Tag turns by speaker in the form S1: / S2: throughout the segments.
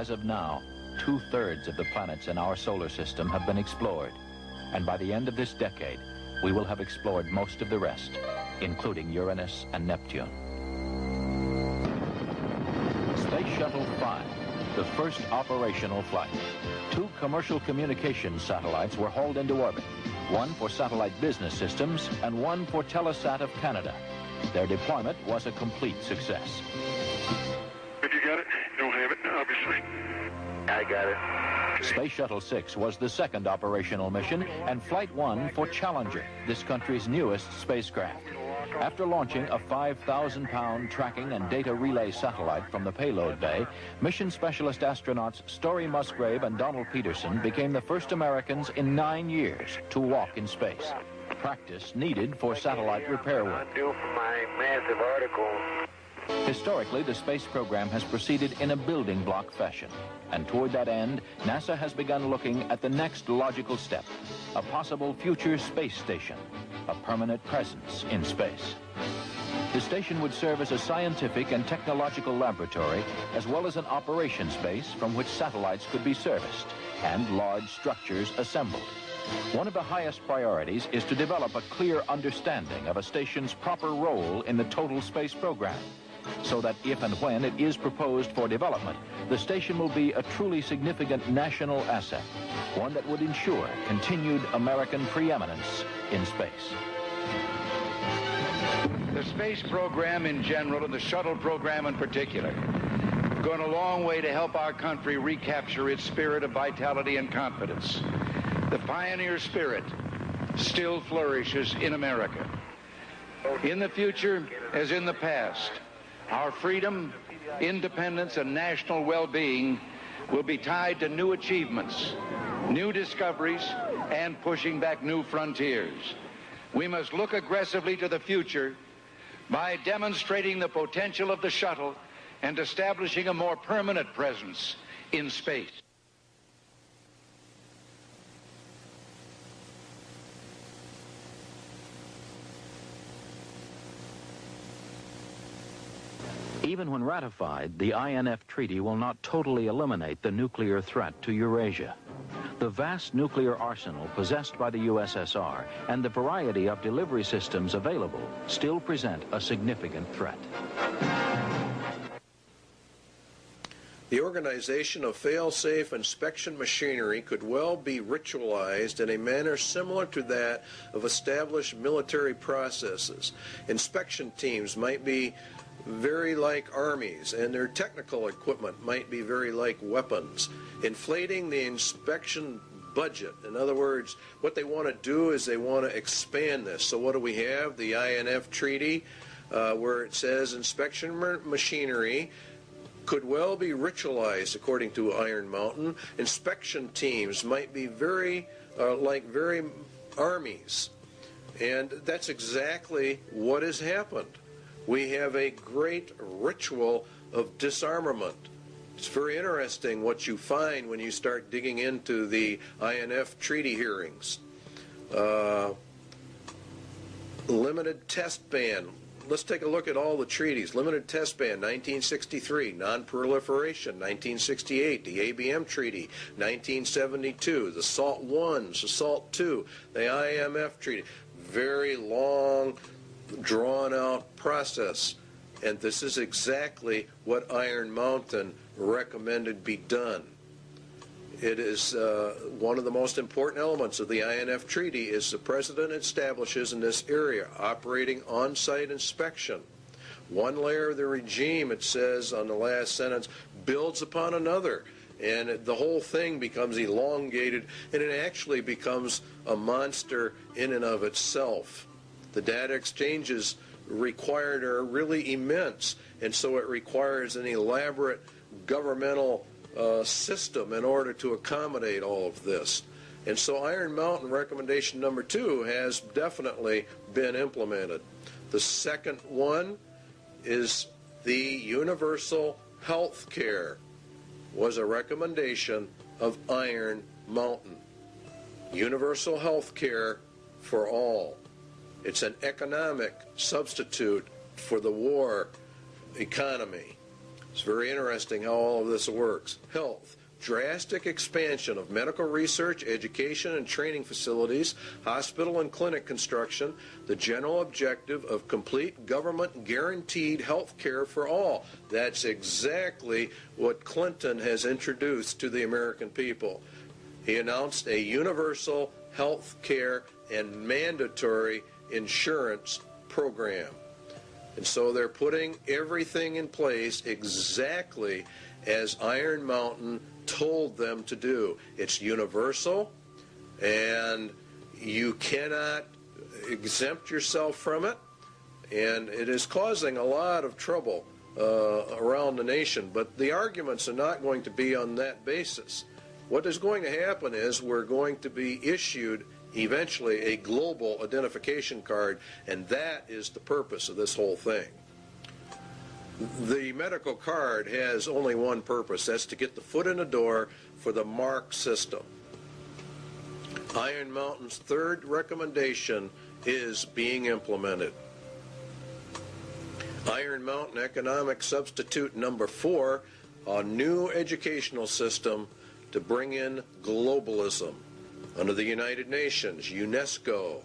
S1: As of now, 2/3 of the planets in our solar system have been explored. And by the end of this decade, we will have explored most of the rest, including Uranus and Neptune. Space Shuttle 5, the first operational flight. 2 commercial communications satellites were hauled into orbit, one for satellite business systems and one for Telesat of Canada. Their deployment was a complete success.
S2: If you got it, you don't have it, obviously.
S3: I got it.
S1: Space Shuttle 6 was the second operational mission and Flight 1 for Challenger, this country's newest spacecraft. After launching a 5,000-pound tracking and data relay satellite from the payload bay, mission specialist astronauts Story Musgrave and Donald Peterson became the first Americans in 9 years to walk in space. Practice needed for satellite repair work.
S3: Due for my massive article.
S1: Historically, the space program has proceeded in a building block fashion. And toward that end, NASA has begun looking at the next logical step, a possible future space station, a permanent presence in space. The station would serve as a scientific and technological laboratory, as well as an operations base from which satellites could be serviced and large structures assembled. One of the highest priorities is to develop a clear understanding of a station's proper role in the total space program, so that if and when it is proposed for development, the station will be a truly significant national asset, one that would ensure continued American preeminence in space.
S4: The space program in general and the shuttle program in particular have gone a long way to help our country recapture its spirit of vitality and confidence. The pioneer spirit still flourishes in America. In the future, as in the past, our freedom, independence, and national well-being will be tied to new achievements, new discoveries, and pushing back new frontiers. We must look aggressively to the future by demonstrating the potential of the shuttle and establishing a more permanent presence in space.
S1: Even when ratified, the INF Treaty will not totally eliminate the nuclear threat to Eurasia. The vast nuclear arsenal possessed by the USSR and the variety of delivery systems available still present a significant threat.
S5: The organization of fail-safe inspection machinery could well be ritualized in a manner similar to that of established military processes. Inspection teams might be very like armies, and their technical equipment might be very like weapons. Inflating the inspection budget. In other words, what they want to do is they want to expand this. So what do we have? The INF Treaty, where it says inspection machinery could well be ritualized, according to Iron Mountain. Inspection teams might be very like very armies. And that's exactly what has happened. We have a great ritual of disarmament. It's very interesting what you find when you start digging into the INF treaty hearings. Limited test ban. Let's take a look at all the treaties. Limited test ban, 1963. Non-proliferation, 1968. The ABM Treaty, 1972. The SALT I, the SALT II, the IMF Treaty. Very long, drawn-out process. And this is exactly what Iron Mountain recommended be done. It is one of the most important elements of the INF Treaty is the President establishes in this area operating on-site inspection. One layer of the regime, it says on the last sentence, builds upon another. And the whole thing becomes elongated, and it actually becomes a monster in and of itself. The data exchanges required are really immense, and so it requires an elaborate governmental system in order to accommodate all of this. And so Iron Mountain recommendation number 2 has definitely been implemented. The second one is the universal health care was a recommendation of Iron Mountain. Universal health care for all. It's an economic substitute for the war economy. It's very interesting how all of this works. Health. Drastic expansion of medical research, education, and training facilities, hospital and clinic construction, the general objective of complete government guaranteed health care for all. That's exactly what Clinton has introduced to the American people. He announced a universal health care and mandatory insurance program. And so they're putting everything in place exactly as Iron Mountain told them to do. It's universal, and you cannot exempt yourself from it, and it is causing a lot of trouble around the nation. But the arguments are not going to be on that basis. What is going to happen is we're going to be issued eventually a global identification card, and that is the purpose of this whole thing. The medical card has only one purpose. That's to get the foot in the door for the MARC system. Iron Mountain's third recommendation is being implemented. Iron Mountain Economic Substitute number 4, a new educational system to bring in globalism under the United Nations, UNESCO,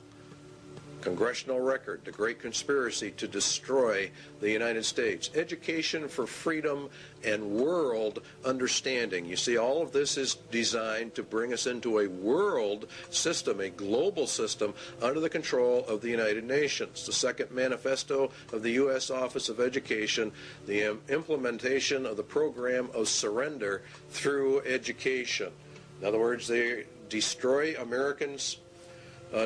S5: Congressional Record, the Great Conspiracy to Destroy the United States, Education for Freedom and World Understanding. You see, all of this is designed to bring us into a world system, a global system, under the control of the United Nations. The second manifesto of the U.S. Office of Education, the implementation of the program of surrender through education. In other words, they destroy Americans'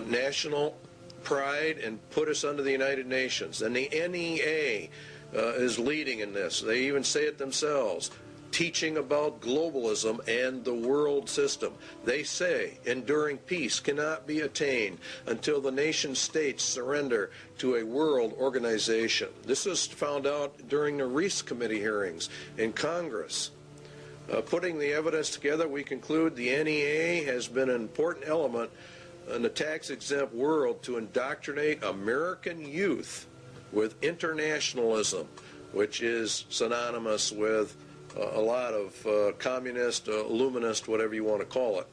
S5: national pride and put us under the United Nations. And the NEA is leading in this. They even say it themselves, teaching about globalism and the world system. They say enduring peace cannot be attained until the nation states surrender to a world organization. This was found out during the Reese Committee hearings in Congress. Putting the evidence together, we conclude the NEA has been an important element in the tax-exempt world to indoctrinate American youth with internationalism, which is synonymous with a lot of communist, illuminist, whatever you want to call it.